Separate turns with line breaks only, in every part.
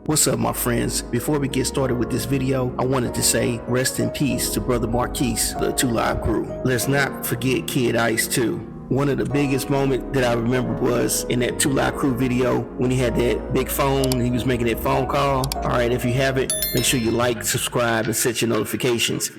What's up, my friends? Before we get started with this video, I wanted to say rest in peace to Brother Marquise, the 2 Live Crew. Let's not forget Kid Ice too. One of the biggest moments that I remember was in that 2 Live Crew video when he had that big phone and he was making that phone call. All right, if you haven't, make sure you like, subscribe, and set your notifications.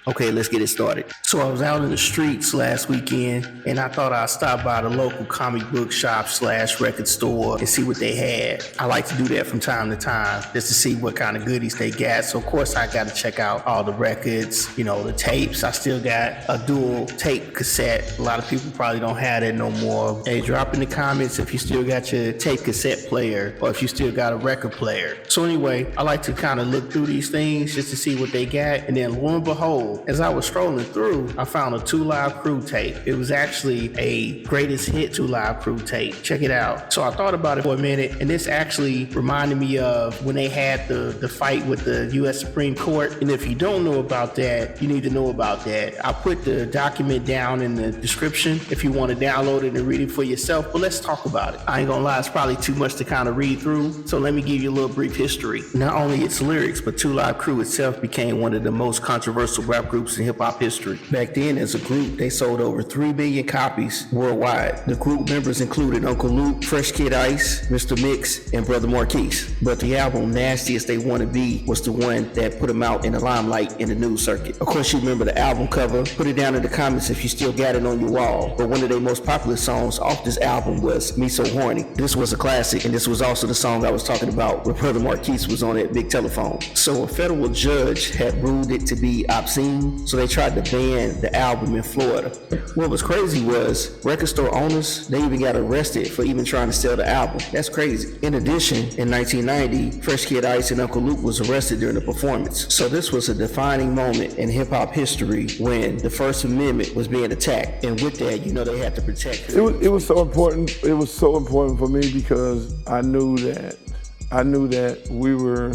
Okay, let's get it started. So I was out in the streets last weekend and I thought I'd stop by the local comic book shop / record store and see what they had. I like to do that from time to time just to see what kind of goodies they got. So of course I got to check out all the records, the tapes. I still got a dual tape cassette. A lot of people probably don't have that no more. Hey, drop in the comments if you still got your tape cassette player or if you still got a record player. So anyway, I like to kind of look through these things just to see what they got. And then lo and behold, as I was strolling through, I found a 2 Live Crew tape. It was actually a greatest hit 2 Live Crew tape. Check it out. So I thought about it for a minute, and this actually reminded me of when they had the fight with the U.S. Supreme Court. And if you don't know about that, you need to know about that. I'll put the document down in the description if you want to download it and read it for yourself. But let's talk about it. I ain't gonna lie, it's probably too much to kind of read through. So let me give you a little brief history. Not only its lyrics, but 2 Live Crew itself became one of the most controversial rap groups in hip-hop history. Back then, as a group, they sold over 3 million copies worldwide. The group members included Uncle Luke, Fresh Kid Ice, Mr. Mix, and Brother Marquise. But the album Nasty As They Wanna Be was the one that put them out in the limelight in the news circuit. Of course, you remember the album cover. Put it down in the comments if you still got it on your wall. But one of their most popular songs off this album was Me So Horny. This was a classic, and this was also the song I was talking about where Brother Marquise was on that big telephone. So a federal judge had ruled it to be obscene, so they tried to ban the album in Florida. What was crazy was record store owners, they even got arrested for even trying to sell the album. That's crazy. In addition, in 1990, Fresh Kid Ice and Uncle Luke was arrested during the performance. So this was a defining moment in hip-hop history when the First Amendment was being attacked. And with that, they had to protect
it. It was so important. It was so important for me because I knew that we were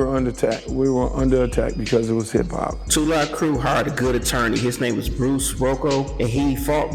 under attack. We were under attack because it was hip hop.
2 Live Crew hired a good attorney. His name was Bruce Rocco, and he fought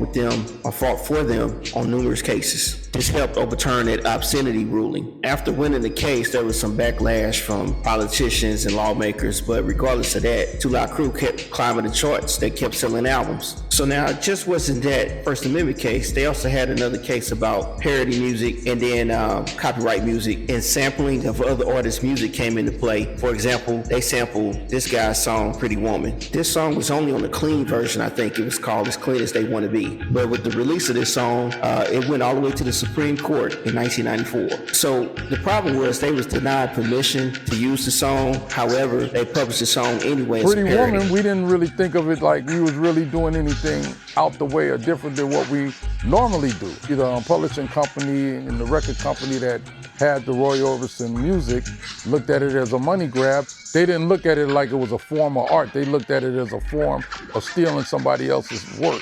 for them on numerous cases. This helped overturn that obscenity ruling. After winning the case, there was some backlash from politicians and lawmakers, but regardless of that, 2 Live Crew kept climbing the charts. They kept selling albums. So now it just wasn't that First Amendment case. They also had another case about parody music and then copyright music and sampling of other artists' music came into play. For example, they sampled this guy's song, Pretty Woman. This song was only on the clean version, I think it was called As Clean As They Wanna Be. But with the release of this song, it went all the way to the Supreme Court in 1994. So the problem was they was denied permission to use the song. However, they published the song anyway as a
Pretty
parody.
Woman, we didn't really think of it like we was really doing anything out the way or different than what we normally do. Either a publishing company and the record company that had the Roy Orbison music looked at it as a money grab. They didn't look at it like it was a form of art. They looked at it as a form of stealing somebody else's work.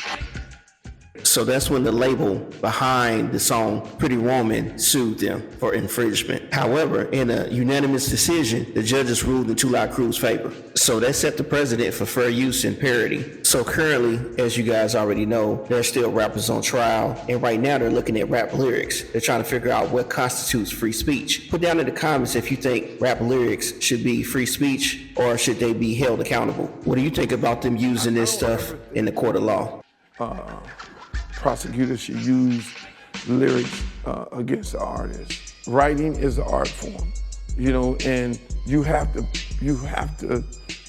So that's when the label behind the song Pretty Woman sued them for infringement. However, in a unanimous decision, the judges ruled in 2 Live Crew's favor. So that set the precedent for fair use and parody. So currently, as you guys already know, there's still rappers on trial. And right now they're looking at rap lyrics. They're trying to figure out what constitutes free speech. Put down in the comments if you think rap lyrics should be free speech or should they be held accountable. What do you think about them using this stuff in the court of law?
Prosecutors should use lyrics against the artist. Writing is an art form, and you have to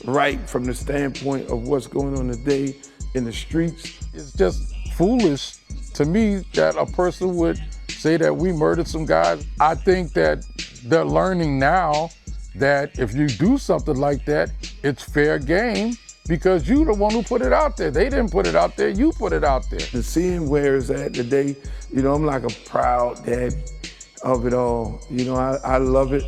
write from the standpoint of what's going on today in the streets. It's just foolish to me that a person would say that we murdered some guys. I think that they're learning now that if you do something like that, it's fair game. Because you the one who put it out there. They didn't put it out there, you put it out there. To seeing where it's at today, I'm like a proud dad of it all. I love it.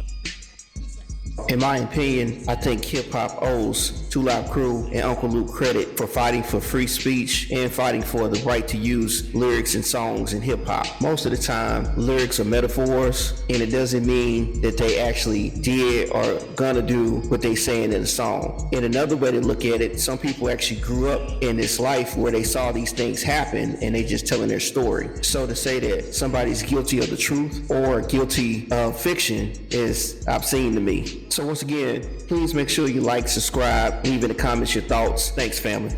In my opinion, I think hip hop owes Two Live Crew and Uncle Luke credit for fighting for free speech and fighting for the right to use lyrics and songs in hip hop. Most of the time, lyrics are metaphors, and it doesn't mean that they actually did or gonna do what they saying in the song. And another way to look at it, some people actually grew up in this life where they saw these things happen and they just telling their story. So to say that somebody's guilty of the truth or guilty of fiction is obscene to me. So once again, please make sure you like, subscribe, leave in the comments your thoughts. Thanks, family.